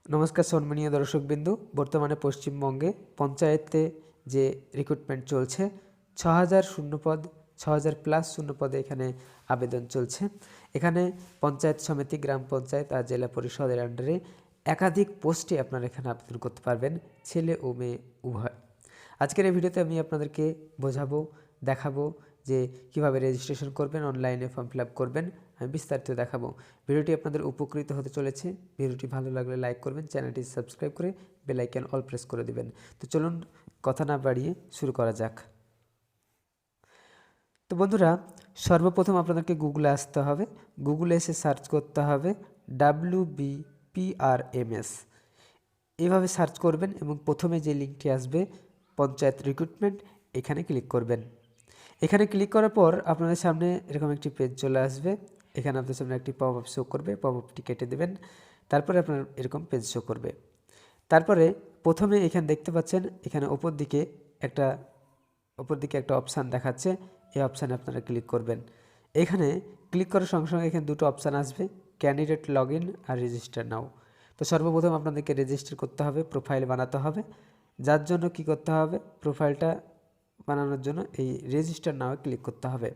নমস্কার সম্মানীয় দর্শকবিন্দু, বর্তমানে পশ্চিমবঙ্গে পঞ্চায়েতে যে রিক্রুটমেন্ট চলছে ৬,০০০ শূন্যপদ, ৬,০০০ প্লাস শূন্যপদে এখানে আবেদন চলছে। এখানে পঞ্চায়েত সমিতি, গ্রাম পঞ্চায়েত আর জেলা পরিষদের আন্ডারে একাধিক পোস্টে আপনারা এখানে আবেদন করতে পারবেন, ছেলে ও মেয়ে উভয়। আজকের এই ভিডিওতে আমি আপনাদেরকে বোঝাবো, দেখাবো যে কিভাবে রেজিস্ট্রেশন করবেন, অনলাইনে ফর্ম ফিল আপ করবেন, আমি বিস্তারিত দেখাবো। ভিডিওটি আপনাদের উপকৃত হতে চলেছে। ভিডিওটি ভালো লাগলে লাইক করবেন, চ্যানেলটি সাবস্ক্রাইব করে বেল আইকন অল প্রেস করে দিবেন। তো চলুন কথা না বাড়িয়ে শুরু করা যাক। তো বন্ধুরা, সর্বপ্রথম আপনাদেরকে গুগলে আসতে হবে। গুগলে এসে সার্চ করতে হবে WBPRMS, এইভাবে সার্চ করবেন এবং প্রথমে যে লিঙ্কটি আসবে পঞ্চায়েত রিক্রুটমেন্ট, এখানে ক্লিক করবেন। এখানে ক্লিক করার পর আপনাদের সামনে এরকম একটি পেজ চলে আসবে। এখানে আপনাদের সামনে একটি পপ আপ শো করবে, পপ আপটি কেটে দেবেন। তারপরে আপনার এরকম পেজ শো করবে। তারপরে প্রথমে এখানে দেখতে পাচ্ছেন, এখানে ওপর দিকে একটা অপশান দেখাচ্ছে, এই অপশানে আপনারা ক্লিক করবেন। এখানে ক্লিক করার সঙ্গে সঙ্গে এখানে দুটো অপশান আসবে, ক্যান্ডিডেট লগ ইন আর রেজিস্টার নাও। তো সর্বপ্রথম আপনাদেরকে রেজিস্টার করতে হবে, প্রোফাইল বানাতে হবে। যার জন্য কি করতে হবে, প্রোফাইলটা বানানোর জন্য এই রেজিস্টার নাও ক্লিক করতে হবে।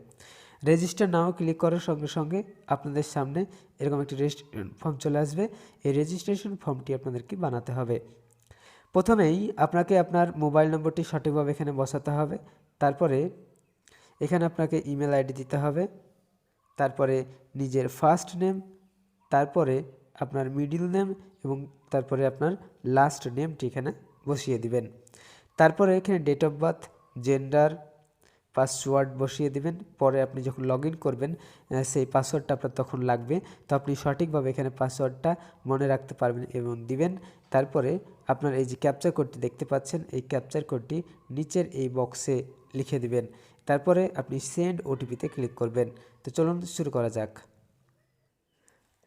রেজিস্টার নাও ক্লিক করার সঙ্গে সঙ্গে আপনাদের সামনে এরকম একটি রেজিস্ট্রেশন ফর্ম চলে আসবে। এই রেজিস্ট্রেশন ফর্মটি আপনাদেরকে বানাতে হবে। প্রথমেই আপনাকে আপনার মোবাইল নম্বরটি সঠিকভাবে এখানে বসাতে হবে। তারপরে এখানে আপনাকে ইমেল আইডি দিতে হবে। তারপরে নিজের ফার্স্ট নেম, তারপরে আপনার মিডিল নেম এবং তারপরে আপনার লাস্ট নেমটি এখানে বসিয়ে দিবেন। তারপরে এখানে date of birth, gender, password বসিয়ে দিবেন। পরে আপনি যখন লগ ইন করবেন সেই পাসওয়ার্ডটা আপনার তখন লাগবে, তো আপনি সঠিকভাবে এখানে পাসওয়ার্ডটা মনে রাখতে পারবেন এবং দিবেন। তারপরে আপনার এই যে ক্যাপচার কোডটি দেখতে পাচ্ছেন, এই ক্যাপচার কোডটি নিচের এই বক্সে লিখে দিবেন। তারপরে আপনি সেন্ড ওটিপিতে ক্লিক করবেন। তো চলুন শুরু করা যাক।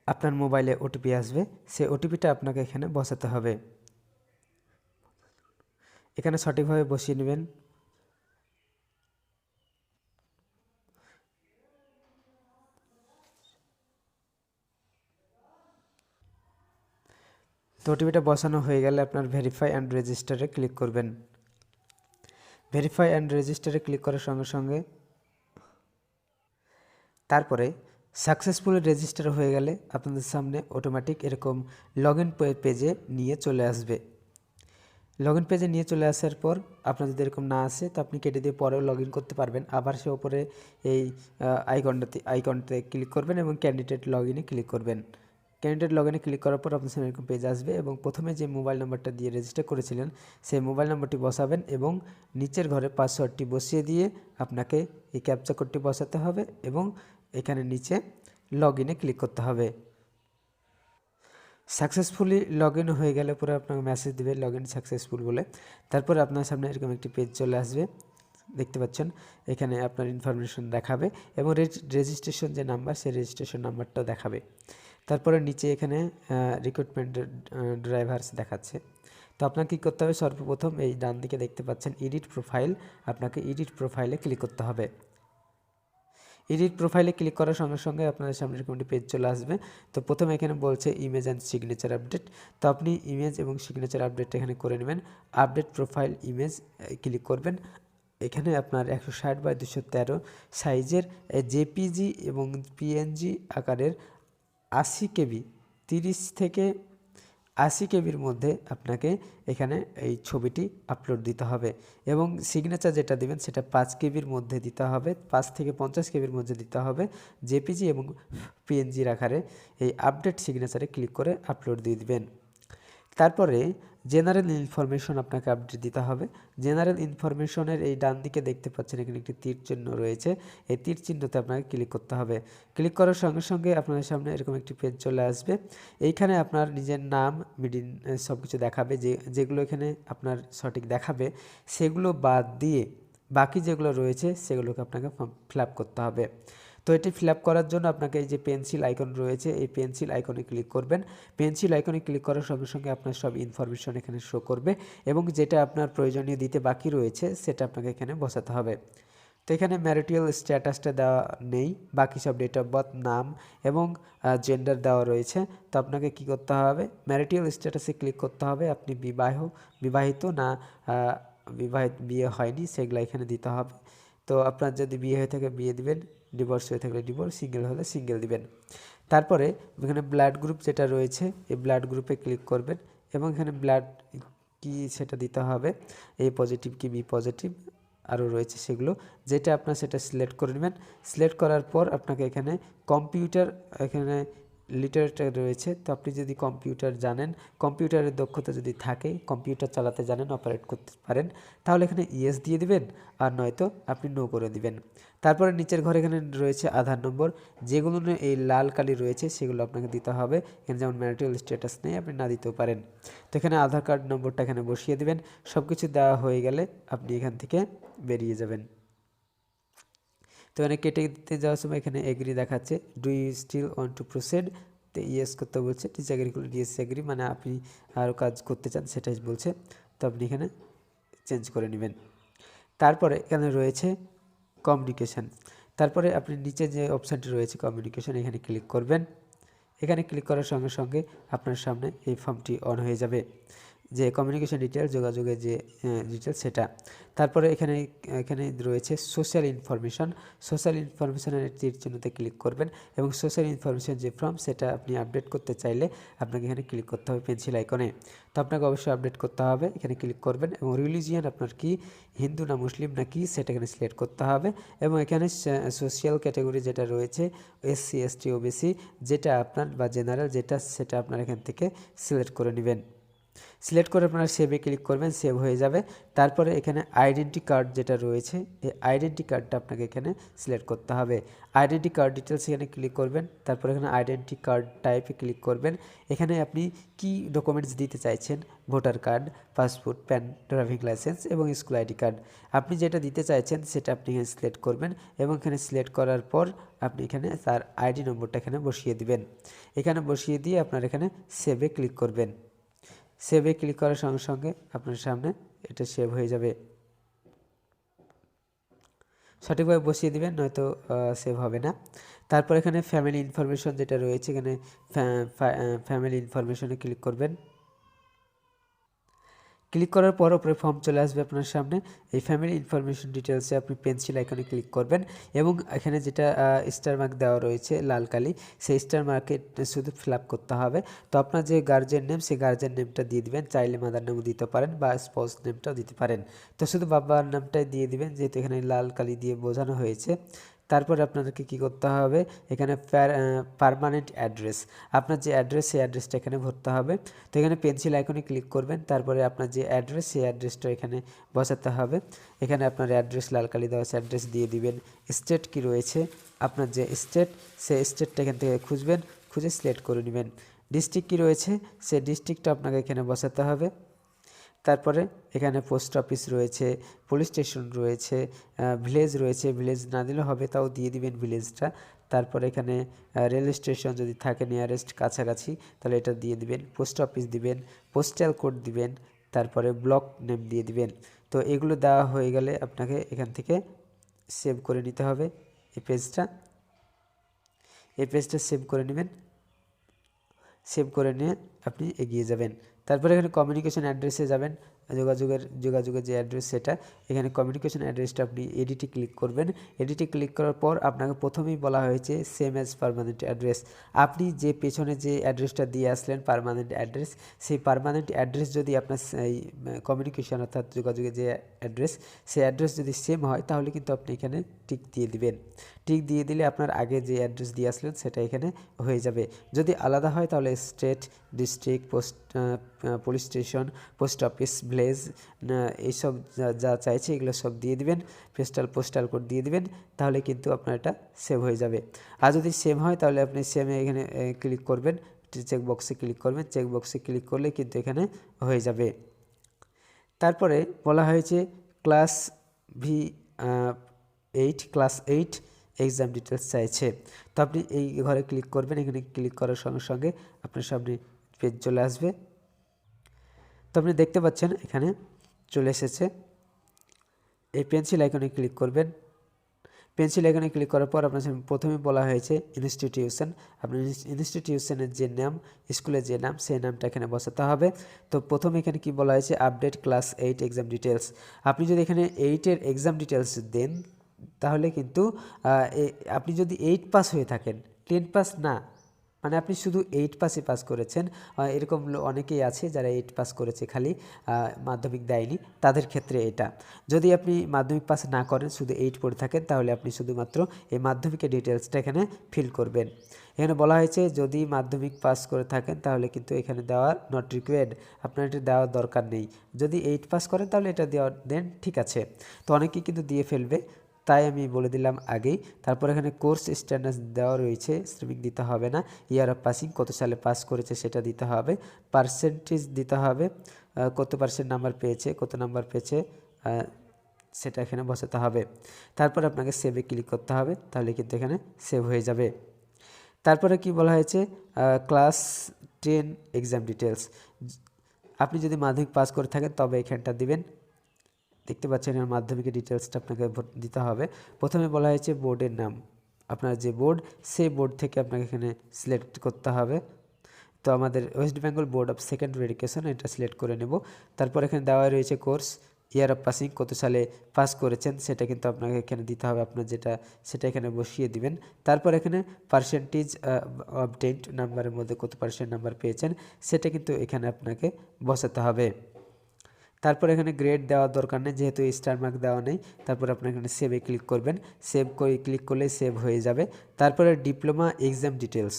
আপনার মোবাইলে ওটিপি আসবে, সেই ওটিপিটা আপনাকে এখানে বসাতে হবে। এখানে সঠিকভাবে বসিয়ে নেবেন। তো ওটিপিটা বসানো হয়ে গেলে আপনার ভেরিফাই অ্যান্ড রেজিস্টারে ক্লিক করবেন। ভেরিফাই অ্যান্ড রেজিস্টারে ক্লিক করার সঙ্গে সঙ্গে তারপরে সাকসেসফুলি রেজিস্টার হয়ে গেলে আপনাদের সামনে অটোমেটিক এরকম লগ ইন পেজে নিয়ে চলে আসবে। লগ ইন পেজে নিয়ে চলে আসার পর আপনার যদি এরকম না আসে তো আপনি কেটে দিয়ে পরেও লগ ইন করতে পারবেন। আবার সে ওপরে এই আইকনটাতে ক্লিক করবেন এবং ক্যান্ডিডেট লগ ইনে ক্লিক করবেন। ক্যান্ডিডেট লগ ইনে ক্লিক করার পর আপনার সামনে এরকম পেজ আসবে এবং প্রথমে যে মোবাইল নাম্বারটা দিয়ে রেজিস্টার করেছিলেন সেই মোবাইল নাম্বারটি বসাবেন এবং নিচের ঘরে পাসওয়ার্ডটি বসিয়ে দিয়ে আপনাকে এই ক্যাপচা কোডটি বসাতে হবে এবং এখানে নিচে লগ ইনে ক্লিক করতে হবে। সাকসেসফুলি লগ ইন হয়ে গেলে পরে আপনাকে মেসেজ দেবে লগ ইন সাকসেসফুল বলে। তারপরে আপনার সামনে এরকম একটি পেজ চলে আসবে, দেখতে পাচ্ছেন। এখানে আপনার ইনফরমেশন দেখাবে এবং রেজিস্ট্রেশন যে নাম্বার সেই রেজিস্ট্রেশন নাম্বারটাও দেখাবে। তারপরে নিচে এখানে রিক্রুটমেন্ট ড্রাইভার্স দেখাচ্ছে। তো আপনাকে কী করতে হবে, সর্বপ্রথম এই ডান দিকে দেখতে পাচ্ছেন এডিট প্রোফাইল, আপনাকে এডিট প্রোফাইলে ক্লিক করতে হবে। এডিট প্রোফাইলে ক্লিক করার সঙ্গে সঙ্গে আপনাদের সামনে এরকম একটি পেজ চলে আসবে। তো প্রথমে এখানে বলছে ইমেজ অ্যান্ড সিগনেচার আপডেট, তো আপনি ইমেজ এবং সিগনেচার আপডেট এখানে করে নেবেন। আপডেট প্রোফাইল ইমেজ ক্লিক করবেন। এখানে আপনার 160x213 সাইজের জেপিজি এবং পিএনজি আকারের 80 কেবি, 30 থেকে 80 কেবির মধ্যে আপনাকে এখানে এই ছবিটি আপলোড দিতে হবে এবং সিগনেচার যেটা দেবেন সেটা 5 কেবির মধ্যে দিতে হবে, 5 থেকে 50 কেবির মধ্যে দিতে হবে। জেপিজি এবং পিএনজির আকারে এই আপডেট সিগনেচারে ক্লিক করে আপলোড দিয়ে দিবেন। তারপরে জেনারেল ইনফরমেশন আপনাকে আপডেট দিতে হবে। জেনারেল ইনফরমেশনের এই ডান দিকে দেখতে পাচ্ছেন এখানে একটি তীর চিহ্ন রয়েছে, এই তীর চিহ্নতে আপনাকে ক্লিক করতে হবে। ক্লিক করার সঙ্গে সঙ্গে আপনাদের সামনে এরকম একটি পেজ চলে আসবে। এইখানে আপনার নিজের নাম, মিডিল সব কিছু দেখাবে, যেগুলো এখানে আপনার সঠিক দেখাবে সেগুলো বাদ দিয়ে বাকি যেগুলো রয়েছে সেগুলোকে আপনাকে ফিল আপ করতে হবে। তো এটি ফিল আপ করার জন্য আপনাকে এই যে পেন্সিল আইকন রয়েছে এই পেন্সিল আইকনে ক্লিক করবেন। পেন্সিল আইকনে ক্লিক করার সঙ্গে সঙ্গে আপনার সব ইনফরমেশন এখানে শো করবে এবং যেটা আপনার প্রয়োজনীয় দিতে বাকি রয়েছে সেটা আপনাকে এখানে বসাতে হবে। তো এখানে ম্যারিটাল স্ট্যাটাসটা দেওয়া নেই, বাকি সব ডেট অফ বার্থ, নাম এবং জেন্ডার দেওয়া রয়েছে। তো আপনাকে কি করতে হবে, ম্যারিটাল স্ট্যাটাসে ক্লিক করতে হবে, আপনি বিবাহিত না বিয়ে হয়নি সেগুলো এখানে দিতে হবে। তো আপনার যদি বিয়ে হয়ে থাকে বিয়ে দিবেন, ডিভোর্স হয়ে থাকলে ডিভোর্স, সিঙ্গেল হলে সিঙ্গেল দিবেন। তারপরে এখানে ব্লাড গ্রুপ যেটা রয়েছে এই ব্লাড গ্রুপে ক্লিক করবেন এবং এখানে ব্লাড কি সেটা দিতে হবে, এ পজিটিভ কি বি পজিটিভ আরও রয়েছে সেগুলো, যেটা আপনার সেটা সিলেক্ট করে নেবেন। সিলেক্ট করার পর আপনাকে এখানে কম্পিউটার এখানে লিটারেচার রয়েছে। তো আপনি যদি কম্পিউটার জানেন, কম্পিউটারের দক্ষতা যদি থাকে, কম্পিউটার চালাতে জানেন, অপারেট করতে পারেন, তাহলে এখানে ইয়েস দিয়ে দিবেন, আর নয়তো আপনি নো করে দিবেন। তারপরে নিচের ঘরে এখানে রয়েছে আধার নম্বর, যেগুলো এই লাল কালি রয়েছে সেগুলো আপনাকে দিতে হবে। এখানে যেমন ম্যারিটাল স্ট্যাটাস নেই, আপনি না দিতেও পারেন। তো এখানে আধার কার্ড নম্বরটা এখানে বসিয়ে দিবেন। সব কিছু দেওয়া হয়ে গেলে আপনি এখান থেকে বেরিয়ে যাবেন। তো এখানে কেটে দিতে যাওয়ার সময় এখানে এগ্রি দেখাচ্ছে, do you still want to proceed, তো ইয়েস করতে বলছে, ডিসএগ্রি করলে ডিসএগ্রি মানে আপনি আরও কাজ করতে চান সেটাই বলছে। তো আপনি এখানে চেঞ্জ করে নেবেন। তারপরে এখানে রয়েছে কমিউনিকেশান, তারপরে আপনি নিচে যে অপশানটি রয়েছে কমিউনিকেশান এখানে ক্লিক করবেন। এখানে ক্লিক করার সঙ্গে সঙ্গে আপনার সামনে এই ফর্মটি অন হয়ে যাবে, যে কমিউনিকেশন ডিটেলস, যোগাযোগের যে ডিটেলস সেটা। তারপরে এখানে এখানে রয়েছে সোশ্যাল ইনফরমেশন, সোশ্যাল ইনফরমেশনের তীর চিহ্নতে ক্লিক করবেন এবং সোশ্যাল ইনফরমেশন যে ফর্ম সেটা আপনি আপডেট করতে চাইলে আপনাকে এখানে ক্লিক করতে হবে পেন্সিল আইকনে। তো আপনাকে অবশ্যই আপডেট করতে হবে, এখানে ক্লিক করবেন এবং রিলিজিয়ান আপনার কি, হিন্দু না মুসলিম না কি সেটা এখানে সিলেক্ট করতে হবে এবং এখানে সোশ্যাল ক্যাটাগরি যেটা রয়েছে এসসি এসটি ওবিসি যেটা আপনার বা জেনারেল যেটা সেটা আপনার এখান থেকে সিলেক্ট করে নেবেন। সিলেক্ট করে আপনারা সেভে ক্লিক করবেন, সেভ হয়ে যাবে। তারপরে এখানে আইডেন্টি কার্ড যেটা রয়েছে এই আইডেন্টি কার্ডটা আপনাকে এখানে সিলেক্ট করতে হবে। আইডেন্টি কার্ড ডিটেলস এখানে ক্লিক করবেন, তারপর এখানে আইডেন্টি কার্ড টাইপে ক্লিক করবেন। এখানে আপনি কি ডকুমেন্টস দিতে চাইছেন, voter card, passport, pan, driving licence এবং স্কুল আইডি কার্ড, আপনি যেটা দিতে চাইছেন সেটা আপনি এখানে সিলেক্ট করবেন এবং এখানে সিলেক্ট করার পর আপনি এখানে তার আইডি নম্বরটা এখানে বসিয়ে দিবেন। এখানে বসিয়ে দিয়ে আপনার এখানে সেভে ক্লিক করবেন। সেভে ক্লিক করার সঙ্গে সঙ্গে আপনার সামনে এটা সেভ হয়ে যাবে। সঠিকভাবে বসিয়ে দিবেন, নয়তো সেভ হবে না। তারপর এখানে ফ্যামিলি ইনফরমেশন যেটা রয়েছে এখানে ফ্যামিলি ইনফরমেশনে ক্লিক করবেন। ক্লিক করার পর উপরে ফর্ম চলে আসবে আপনার সামনে। এই ফ্যামিলি ইনফরমেশন ডিটেলসে আপনি পেন্সিল আইকনে ক্লিক করবেন এবং এখানে যেটা স্টার মার্ক দেওয়া রয়েছে লাল কালি, সেই স্টার মার্কে শুধু ফিল আপ করতে হবে। তো আপনার যে গার্জেন নেম সেই গার্জেন নেমটা দিয়ে দিবেন, চাইলে মাদার নেমও দিতে পারেন বা স্পাউস নেমটাও দিতে পারেন। তো শুধু বাবার নামটাই দিয়ে দিবেন যেহেতু এখানে লাল কালি দিয়ে বোঝানো হয়েছে। তারপরে আপনাদেরকে কী করতে হবে, এখানে পারমানেন্ট অ্যাড্রেস, আপনার যে অ্যাড্রেস সেই অ্যাড্রেসটা এখানে ভরতে হবে। তো এখানে পেন্সিল আইকনে ক্লিক করবেন, তারপরে আপনার যে অ্যাড্রেস সেই অ্যাড্রেসটা এখানে বসাতে হবে। এখানে আপনার অ্যাড্রেস লাল কালি দেওয়া আছে, অ্যাড্রেস দিয়ে দিবেন। স্টেট কি রয়েছে, আপনার যে স্টেট সেই স্টেটটা এখান থেকে খুঁজবেন, খুঁজে সিলেক্ট করে নেবেন। ডিস্ট্রিক্ট কি রয়েছে সেই ডিস্ট্রিক্টটা আপনাকে এখানে বসাতে হবে। তারপরে এখানে পোস্ট অফিস রয়েছে, পুলিশ স্টেশন রয়েছে, ভিলেজ রয়েছে, ভিলেজ না দিলেও হবে তাও দিয়ে দিবেন ভিলেজটা। তারপরে এখানে রেল স্টেশন যদি থাকে নিয়ারেস্ট কাছাকাছি তাহলে এটা দিয়ে দিবেন, পোস্ট অফিস দিবেন, পোস্টাল কোড দিবেন, তারপরে ব্লক নেম দিয়ে দিবেন। তো এগুলো দেওয়া হয়ে গেলে আপনাকে এখান থেকে সেভ করে নিতে হবে এই পেজটা। এই পেজটা সেভ করে নেবেন, সেভ করে নিয়ে আপনি এগিয়ে যাবেন। তারপরে এখানে কমিউনিকেশন অ্যাড্রেসে যাবেন, যোগাযোগের যে অ্যাড্রেস সেটা, এখানে কমিউনিকেশন অ্যাড্রেসটা আপনি এডিটে ক্লিক করবেন। এডিটে ক্লিক করার পর আপনাকে প্রথমেই বলা হয়েছে সেম অ্যাজ পার্মানেন্ট অ্যাড্রেস, আপনি যে পেছনে যে অ্যাড্রেসটা দিয়ে আসলেন পার্মানেন্ট অ্যাড্রেস, সেই পার্মানেন্ট অ্যাড্রেস যদি আপনার এই কমিউনিকেশন অর্থাৎ যোগাযোগের যে অ্যাড্রেস সেই অ্যাড্রেস যদি সেম হয় তাহলে কিন্তু আপনি এখানে টিক দিয়ে দিবেন। টিক দিয়ে দিলে আপনার আগে যে অ্যাড্রেস দিয়ে আসলেন সেটা এখানে হয়ে যাবে। যদি আলাদা হয় তাহলে state, district, police station, post office, village এইসব যা চাইছে এগুলো সব দিয়ে দিবেন, পোস্টাল কোড দিয়ে দিবেন, তাহলে কিন্তু আপনার এটা সেভ হয়ে যাবে। আর যদি সেম হয় তাহলে আপনি সেমে এখানে ক্লিক করবেন, চেক বক্সে ক্লিক করবেন, চেক বক্সে ক্লিক করলে কিন্তু এখানে হয়ে যাবে। তারপরে বলা হয়েছে ক্লাস ক্লাস 8 এক্সাম ডিটেলস চাইছে। তো আপনি এই ঘরে ক্লিক করবেন, এখানে ক্লিক করার সঙ্গে সঙ্গে আপনার সামনে পেজ চলে আসবে। তো আপনি দেখতে পাচ্ছেন এখানে চলে এসেছে। এই পেন্সিল আইকনে ক্লিক করবেন, পেন্সিল আইকনে ক্লিক করার পর আপনার সামনে প্রথমে বলা হয়েছে ইনস্টিটিউশন। আপনার ইনস্টিটিউশনের যে নাম, স্কুলের যে নাম, সেই নামটা এখানে বসাতে হবে। তো প্রথমে এখানে কি বলা হয়েছে, আপডেট ক্লাস 8 এক্সাম ডিটেলস। আপনি যদি এখানে 8-এর এক্সাম ডিটেলস দেন তাহলে কিন্তু আপনি যদি 8 পাস হয়ে থাকেন, 10 পাস না, মানে আপনি শুধু 8 পাসই পাস করেছেন, এরকম অনেকেই আছে যারা 8 পাস করেছে খালি, মাধ্যমিক দেয়নি, তাদের ক্ষেত্রে এটা। যদি আপনি মাধ্যমিক পাস না করেন, শুধু 8 পড়ে থাকেন, তাহলে আপনি শুধুমাত্র এই মাধ্যমিকের ডিটেলসটা এখানে ফিল করবেন। এখানে বলা হয়েছে যদি মাধ্যমিক পাস করে থাকেন তাহলে কিন্তু এখানে দেওয়ার নট রিকোয়ার্ড, আপনার এটা দেওয়ার দরকার নেই। যদি 8 পাস করেন তাহলে এটা দেন ঠিক আছে। তো অনেকেই কিন্তু দিয়ে ফেলবে, তাই আমি বলে দিলাম আগেই। তারপর এখানে কোর্স স্ট্যান্ডার্ড দেওয়া রয়েছে, শ্রমিক দিতে হবে না। ইয়ার অফ পাসিং, কত সালে পাস করেছে সেটা দিতে হবে। পার্সেন্টেজ দিতে হবে, কত পার্সেন্ট নাম্বার পেয়েছে, কত নাম্বার পেয়েছে সেটা এখানে বসাতে হবে। তারপর আপনাকে সেভে ক্লিক করতে হবে, তাহলে কিন্তু এখানে সেভ হয়ে যাবে। তারপরে কি বলা হয়েছে, ক্লাস 10 এক্সাম ডিটেলস। আপনি যদি মাধ্যমিক পাস করে থাকেন তবে এখানটা দিবেন। দেখতে পাচ্ছেন এর মাধ্যমিকের ডিটেলসটা আপনাকে দিতে হবে। প্রথমে বলা হয়েছে বোর্ডের নাম, আপনার যে বোর্ড, সেই বোর্ড থেকে আপনাকে এখানে সিলেক্ট করতে হবে। তো আমাদের West Bengal board of secondary education, এটা সিলেক্ট করে নেব। তারপর এখানে দেওয়া রয়েছে কোর্স, ইয়ার অফ পাসিং, কত সালে পাস করেছেন সেটা কিন্তু আপনাকে এখানে দিতে হবে, আপনার যেটা সেটা এখানে বসিয়ে দিবেন। তারপর এখানে পার্সেন্টেজ অবটেইনড, নাম্বারের মধ্যে কত পার্সেন্ট নাম্বার পেয়েছেন সেটা কিন্তু এখানে আপনাকে বসাতে হবে। তারপর এখানে গ্রেড দেওয়ার দরকার নেই, যেহেতু স্টার মার্ক দেওয়া নেই। তারপর আপনি এখানে সেভে ক্লিক করবেন, সেভ করে ক্লিক করলে সেভ হয়ে যাবে। তারপরে ডিপ্লোমা এক্সাম ডিটেলস,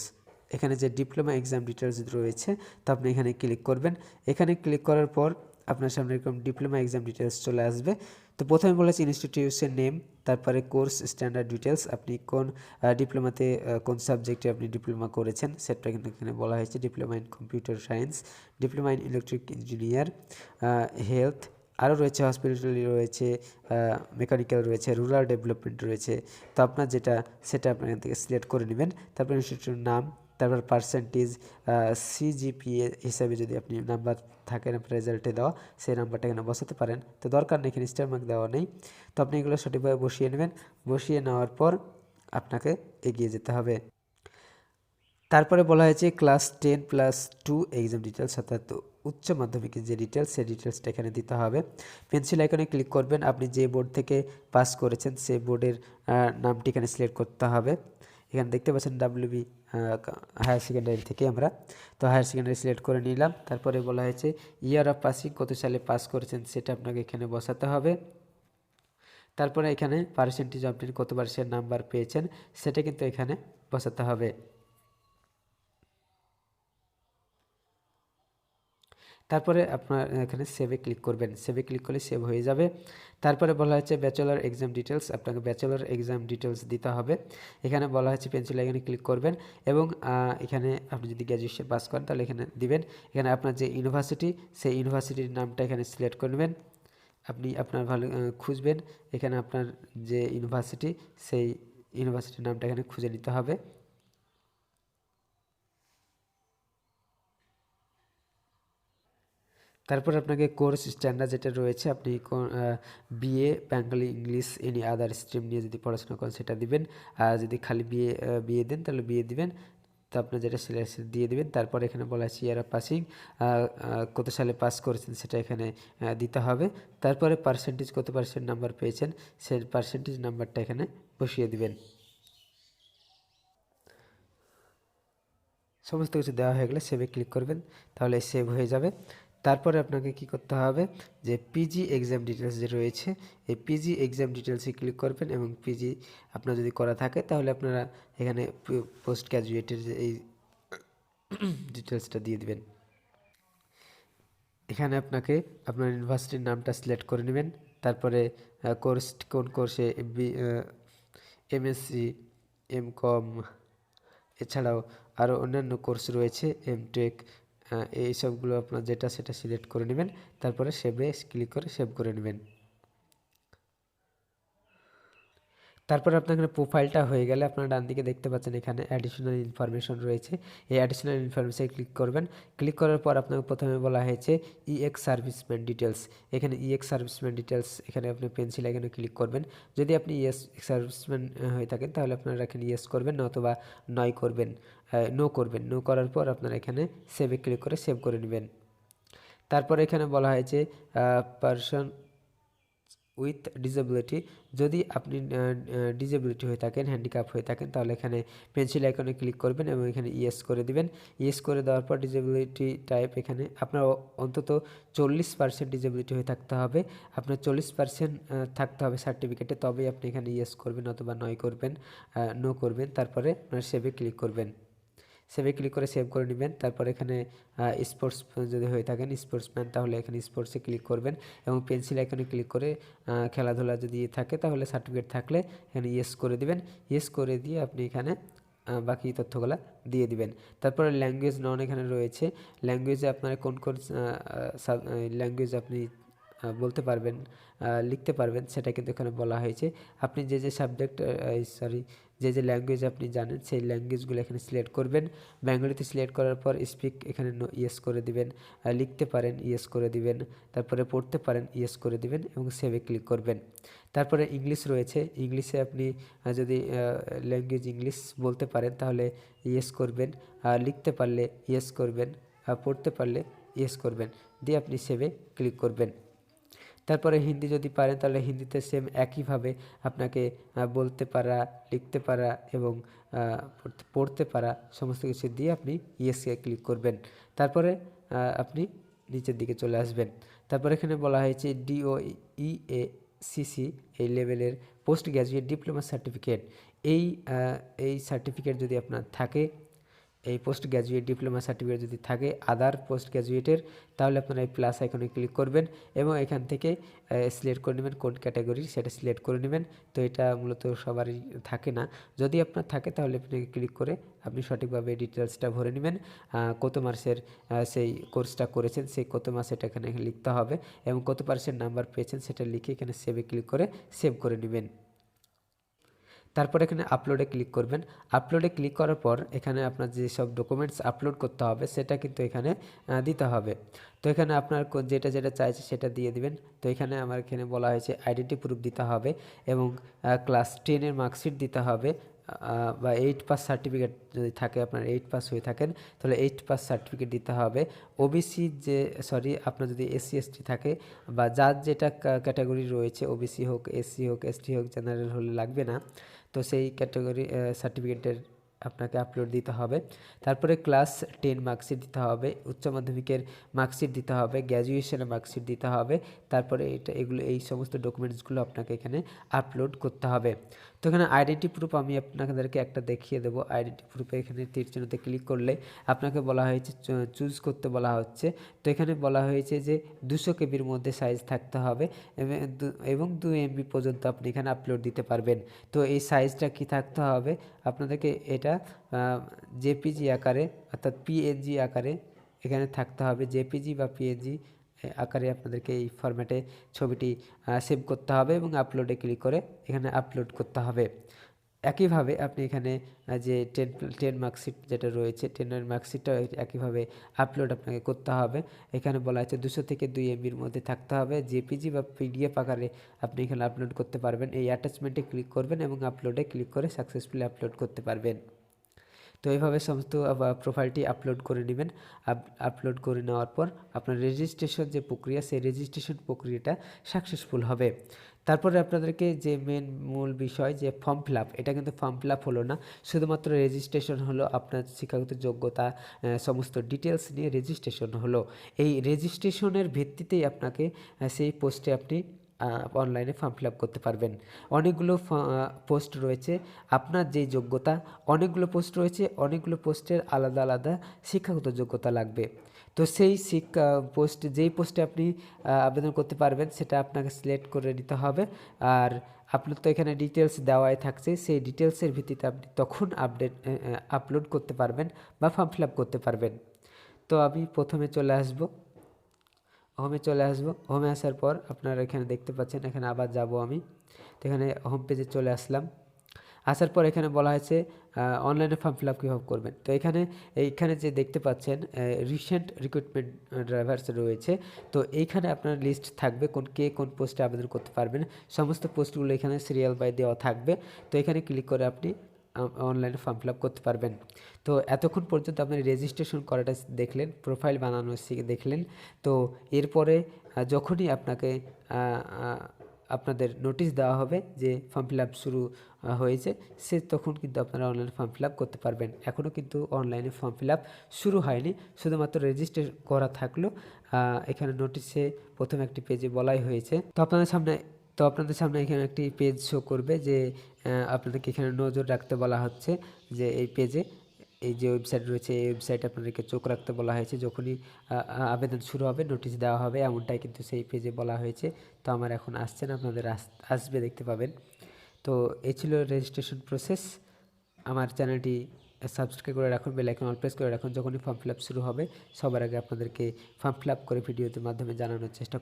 এখানে যে ডিপ্লোমা এক্সাম ডিটেলস রয়েছে তা আপনি এখানে ক্লিক করবেন। এখানে ক্লিক করার পর আপনার সামনে এরকম ডিপ্লোমা এক্সাম ডিটেলস চলে আসবে। তো প্রথমে বলেছে ইনস্টিটিউশন নেম, তারপরে কোর্স স্ট্যান্ডার্ড ডিটেলস, আপনি কোন ডিপ্লোমাতে কোন সাবজেক্টে আপনি ডিপ্লোমা করেছেন সেটা কিন্তু এখানে বলা হয়েছে। Diploma in computer science, diploma in electric engineer, health, আরও রয়েছে হসপিটালিটি রয়েছে, মেকানিক্যাল রয়েছে, রুরাল ডেভেলপমেন্ট রয়েছে। তো আপনার যেটা সেটা আপনার এখান থেকে সিলেক্ট করে নেবেন। তারপর ইনস্টিটিউটের নাম, তারপর পার্সেন্টেজ, সিজিপিএ হিসাবে যদি আপনি নাম্বার থাকেন আপনার রেজাল্টে দেওয়া, সেই নাম্বারটা এখানে বসাতে পারেন। তো দরকার নেই, এখানে স্টার মার্ক দেওয়া নেই। তো আপনি এগুলো সঠিকভাবে বসিয়ে নেবেন। বসিয়ে নেওয়ার পর আপনাকে এগিয়ে যেতে হবে। তারপরে বলা হয়েছে ক্লাস 10+2 এক্সাম ডিটেলস, অর্থাৎ উচ্চ মাধ্যমিকের যে ডিটেলস, সেই ডিটেলসটা এখানে দিতে হবে। পেন্সিল আইকনে ক্লিক করবেন, আপনি যে বোর্ড থেকে পাস করেছেন সেই বোর্ডের নামটি এখানে সিলেক্ট করতে হবে। এখানে দেখতে পাচ্ছেন WB হায়ার সেকেন্ডারি থেকে আমরা, তো হায়ার সেকেন্ডারি সিলেক্ট করে নিলাম। তারপরে বলা হয়েছে ইয়ার অফ পাসিং, কত সালে পাস করেছেন সেটা আপনাকে এখানে বসাতে হবে। তারপরে এখানে পার্সেন্টেজ আপনি কত পার্সেন্ট নাম্বার পেয়েছেন সেটা কিন্তু এখানে বসাতে হবে। তারপরে আপনার এখানে সেভে ক্লিক করবেন, সেভে ক্লিক করলে সেভ হয়ে যাবে। তারপরে বলা হচ্ছে ব্যাচেলর এক্সাম ডিটেলস, আপনাকে ব্যাচেলর এক্সাম ডিটেলস দিতে হবে। এখানে বলা হচ্ছে পেন্সিল এখানে ক্লিক করবেন এবং এখানে আপনি যদি গ্র্যাজুয়েশন পাস করেন তাহলে এখানে দিবেন। এখানে আপনার যে ইউনিভার্সিটি, সেই ইউনিভার্সিটির নামটা এখানে সিলেক্ট করে নেবেন। আপনি আপনার ভালো খুঁজবেন, এখানে আপনার যে ইউনিভার্সিটি সেই ইউনিভার্সিটির নামটা এখানে খুঁজে নিতে হবে। তারপর আপনাকে কোর্স স্ট্যান্ডার্ড যেটা রয়েছে, আপনি BA Bengali English any other stream নিয়ে যদি পড়াশোনা করেন সেটা দিবেন। আর যদি খালি বিএ দেন তাহলে বিএ দিবেন। তো আপনার যেটা সিলেকশন দিয়ে দিবেন। তারপর এখানে বলা আছে ইয়ার অফ পাসিং, কত সালে পাস করেছেন সেটা এখানে দিতে হবে। তারপরে পার্সেন্টেজ, কত পার্সেন্ট নাম্বার পেয়েছেন সেই পার্সেন্টেজ নাম্বারটা এখানে বসিয়ে দিবেন। সমস্ত কিছু দেওয়া হয়ে গেলে সেভে ক্লিক করবেন, তাহলে সেভ হয়ে যাবে। তারপরে আপনাকে কি করতে হবে, যে পিজি এক্সাম ডিটেলস যে রয়েছে, এই পিজি এক্সাম ডিটেলসে ক্লিক করবেন এবং পিজি আপনার যদি করা থাকে তাহলে আপনারা এখানে পোস্ট গ্র্যাজুয়েটের যে এই ডিটেলসটা দিয়ে দিবেন। এখানে আপনাকে আপনার ইউনিভার্সিটির নামটা সিলেক্ট করে নেবেন। তারপরে কোর্স, কোন কোর্সে এমএসসি, এমকম, এছাড়াও আরও অন্যান্য কোর্স রয়েছে, এমটেক, এই সবগুলো আপনার যেটা সেটা সিলেক্ট করে নেবেন। তারপরে সেভে ক্লিক করে সেভ করে নেবেন। তারপরে আপনার এখানে প্রোফাইলটা হয়ে গেলে আপনারা ডান দিকে দেখতে পাচ্ছেন এখানে অ্যাডিশনাল ইনফরমেশন রয়েছে। এই অ্যাডিশনাল ইনফরমেশনে ক্লিক করবেন। ক্লিক করার পর আপনাকে প্রথমে বলা হয়েছে ইএক্স সার্ভিসম্যান ডিটেলস। এখানে ইএক্স সার্ভিসম্যান ডিটেলস এখানে আপনি পেন্সিল এখানে ক্লিক করবেন। যদি আপনি ইয়েস সার্ভিসম্যান হয়ে থাকেন তাহলে আপনারা এখানে ইয়েস করবেন, অথবা নয় করবেন, নো করবেন। নো করার পর আপনারা এখানে সেভে ক্লিক করে সেভ করে নেবেন। তারপরে এখানে বলা হয়েছে পারসন উইথ ডিসেবিলিটি। যদি আপনি ডিসেবিলিটি হয়ে থাকেন, হ্যান্ডিক্যাপ হয়ে থাকেন, তাহলে এখানে পেন্সিল আইকনে ক্লিক করবেন এবং এখানে ইয়েস করে দিবেন। ইয়েস করে দেওয়ার পর ডিসেবিলিটি টাইপ এখানে আপনার অন্তত 40% ডিসেবিলিটি হয়ে থাকতে হবে। আপনার 40% থাকতে হবে সার্টিফিকেটে, তবেই আপনি এখানে ইয়েস করবেন অথবা নয় করবেন, নো করবেন। তারপরে আপনার সেভে ক্লিক করবেন। সেভে ক্লিক করে সেভ করে নেবেন। তারপর এখানে স্পোর্টস যদি হয়ে থাকেন স্পোর্টসম্যান, তাহলে এখানে স্পোর্টসে ক্লিক করবেন এবং পেন্সিল আইকনে ক্লিক করে খেলাধুলা যদি থাকে তাহলে সার্টিফিকেট থাকলে এখানে ইয়েস করে দিবেন। ইয়েস করে দিয়ে আপনি এখানে বাকি তথ্যগুলো দিয়ে দিবেন। তারপরে ল্যাঙ্গুয়েজ নন এখানে রয়েছে। ল্যাঙ্গুয়েজে আপনারা কোন কোন ল্যাঙ্গুয়েজ আপনি বলতে পারবেন, লিখতে পারবেন, সেটা কিন্তু এখানে বলা হয়েছে। আপনি যে যে সাবজেক্ট যে ল্যাঙ্গুয়েজ আপনি জানেন সেই ল্যাঙ্গুয়েজগুলো এখানে সিলেক্ট করবেন। বেঙ্গলিতে সিলেক্ট করার পর স্পিক এখানে ইয়েস করে দিবেন। লিখতে পারেন ইয়েস করে দিবেন। তারপরে পড়তে পারেন ইয়েস করে দিবেন এবং সেভে ক্লিক করবেন। তারপরে ইংলিশ রয়েছে। ইংলিশে আপনি যদি ল্যাঙ্গুয়েজ ইংলিশ বলতে পারেন তাহলে ইয়েস করবেন, লিখতে পারলে ইয়েস করবেন, পড়তে পারলে ইয়েস করবেন, দিয়ে আপনি সেভে ক্লিক করবেন। তারপরে হিন্দি যদি পারেন তাহলে হিন্দিতে সেম একইভাবে আপনাকে বলতে পারা, লিখতে পারা এবং পড়তে পারা সমস্ত কিছু দিয়ে আপনি ইয়েসে ক্লিক করবেন। তারপরে আপনি নিচের দিকে চলে আসবেন। তারপর এখানে বলা হয়েছে DOEACC এই লেভেলের পোস্ট গ্র্যাজুয়েট ডিপ্লোমা সার্টিফিকেট। এই সার্টিফিকেট যদি আপনার থাকে, এই পোস্ট গ্র্যাজুয়েট ডিপ্লোমা সার্টিফিকেট যদি থাকে আদার পোস্ট গ্র্যাজুয়েটের, তাহলে আপনারা এই প্লাস আইকনে ক্লিক করবেন এবং এখান থেকে সিলেক্ট করে নেবেন কোন ক্যাটাগরি সেটা সিলেক্ট করে নেবেন। তো এটা মূলত সবারই থাকে না, যদি আপনার থাকে তাহলে আপনাকে ক্লিক করে আপনি সঠিকভাবে ডিটেলসটা ভরে নেবেন। কত মাসের সেই কোর্সটা করেছেন, সেই কত মাস এটা এখানে লিখতে হবে এবং কত পার্সেন্ট নাম্বার পেয়েছেন সেটা লিখে এখানে সেভে ক্লিক করে সেভ করে নেবেন। তারপর এখানে আপলোডে ক্লিক করবেন। আপলোডে ক্লিক করার পর এখানে আপনার যেসব ডকুমেন্টস আপলোড করতে হবে সেটা কিন্তু এখানে দিতে হবে। তো এখানে আপনার যেটা যেটা চাইছে সেটা দিয়ে দিবেন। তো এখানে আমার এখানে বলা হয়েছে আইডেন্টি প্রুফ দিতে হবে এবং ক্লাস 10-এর মার্কশিট দিতে হবে, বা 8 পাস সার্টিফিকেট যদি থাকে, আপনার 8 পাস হয়ে থাকেন তাহলে 8 পাস সার্টিফিকেট দিতে হবে। ওবিসি আপনার যদি SC ST থাকে বা যার যেটা ক্যাটাগরি রয়েছে, ওবিসি হোক, SC হোক, ST হোক, জেনারেল হলে লাগবে না, তো সেই ক্যাটাগরি সার্টিফিকেটের আপনাকে আপলোড দিতে হবে। তারপরে ক্লাস 10 মার্কশিট দিতে হবে, উচ্চ মাধ্যমিকের মার্কশিট দিতে হবে, গ্র্যাজুয়েশনের মার্কশিট দিতে হবে। তারপরে এই সমস্ত ডকুমেন্টসগুলো আপনাকে এখানে আপলোড করতে হবে। তো এখানে আইডেন্টি প্রুফ আমি আপনাদেরকে একটা দেখিয়ে দেবো। আইডেন্টি প্রুফে এখানে তীর চিহ্নতে ক্লিক করলে আপনাকে বলা হয়েছে চুজ করতে বলা হচ্ছে। তো এখানে বলা হয়েছে যে 200 কেবির মধ্যে সাইজ থাকতে হবে এবং 2 MB পর্যন্ত আপনি এখানে আপলোড দিতে পারবেন। তো এই সাইজটা কি থাকতে হবে আপনাদেরকে, এটা জেপিজি আকারে অর্থাৎ PNG আকারে এখানে থাকতে হবে। জেপিজি বা PNG আকারে আপনাদেরকে এই ফরম্যাটে ছবিটি সেভ করতে হবে এবং আপলোডে ক্লিক করে এখানে আপলোড করতে হবে। একইভাবে আপনি এখানে যে 10 মার্কশিট যেটা রয়েছে 10-এর মার্কশিটটাও একইভাবে আপলোড আপনাকে করতে হবে। এখানে বলা হয়েছে 200 থেকে 2 MBর মধ্যে থাকতে হবে। জেপিজি বা PDF আকারে আপনি এখানে আপলোড করতে পারবেন। এই অ্যাটাচমেন্টে ক্লিক করবেন এবং আপলোডে ক্লিক করে সাকসেসফুলি আপলোড করতে পারবেন। তো এইভাবে সমস্ত প্রোফাইলটি আপলোড করে নেবেন। আপলোড করে নেওয়ার পর আপনার রেজিস্ট্রেশন যে প্রক্রিয়া, সেই রেজিস্ট্রেশন প্রক্রিয়াটা সাকসেসফুল হবে। তারপরে আপনাদেরকে যে মূল বিষয় যে ফর্ম ফিল আপ, এটা কিন্তু ফর্ম ফিল আপ হলো না, শুধুমাত্র রেজিস্ট্রেশন হলো। আপনার শিক্ষাগত যোগ্যতা সমস্ত ডিটেলস নিয়ে রেজিস্ট্রেশন হলো। এই রেজিস্ট্রেশনের ভিত্তিতেই আপনাকে সেই পোস্টে আপনি অনলাইনে ফর্ম ফিল আপ করতে পারবেন। অনেকগুলো পোস্ট রয়েছে, আপনার যেই যোগ্যতা, অনেকগুলো পোস্ট রয়েছে, অনেকগুলো পোস্টের আলাদা আলাদা শিক্ষাগত যোগ্যতা লাগবে। তো সেই যেই পোস্টে আপনি আবেদন করতে পারবেন সেটা আপনাকে সিলেক্ট করে নিতে হবে। আর আপনার তো এখানে ডিটেলস দেওয়াই থাকছে, সেই ডিটেলসের ভিত্তিতে আপনি তখন আপলোড করতে পারবেন বা ফর্ম ফিল আপ করতে পারবেন। তো আমি প্রথমে চলে আসবো, হোমে আসার পর আপনারা এখানে দেখতে পাচ্ছেন, এখানে আবার যাব আমি। তো এখানে হোম পেজে চলে আসলাম। আসার পর এখানে বলা হয়েছে অনলাইনে ফর্ম ফিল আপ কীভাবে করবেন। তো এইখানে যে দেখতে পাচ্ছেন রিসেন্ট রিক্রুটমেন্ট ড্রাইভার্স রয়েছে। তো এইখানে আপনার লিস্ট থাকবে কোন পোস্টে আবেদন করতে পারবেন, সমস্ত পোস্টগুলো এখানে সিরিয়াল বাই দেওয়া থাকবে। তো এখানে ক্লিক করে আপনি অনলাইনে ফর্ম ফিল আপ করতে পারবেন। তো এতক্ষণ পর্যন্ত আপনি রেজিস্ট্রেশন করাটা দেখলেন, প্রোফাইল বানানো দেখলেন। তো এরপরে যখনই আপনাদের নোটিশ দেওয়া হবে যে ফর্ম ফিল আপ শুরু হয়েছে, তখন কিন্তু আপনারা অনলাইনে ফর্ম ফিল আপ করতে পারবেন। এখনও কিন্তু অনলাইনে ফর্ম ফিল আপ শুরু হয়নি, শুধুমাত্র রেজিস্টার করা থাকলো। এখানে নোটিশে প্রথম একটি পেজে বলাই হয়েছে। তো আপনাদের সামনে এখানে একটি পেজ শো করবে যে আপনাদেরকে এখানে নজর রাখতে বলা হচ্ছে যে এই পেজে এই যে ওয়েবসাইট রয়েছে, এই ওয়েবসাইটে আপনাদেরকে চোখ রাখতে বলা হয়েছে। যখনই আবেদন শুরু হবে, নোটিশ দেওয়া হবে, এমনটাই কিন্তু সেই পেজে বলা হয়েছে। তো আমার এখন আসছে না, আপনাদের আসবে, দেখতে পাবেন। তো এই ছিল রেজিস্ট্রেশন প্রসেস। আমার চ্যানেলটি সাবস্ক্রাইব করে রাখুন, বেল আইকন অল প্রেস করে রাখুন। যখনই ফর্ম ফিল আপ শুরু হবে, সবার আগে আপনাদেরকে ফর্ম ফিল আপ করে ভিডিওর মাধ্যমে জানানোর চেষ্টা করব।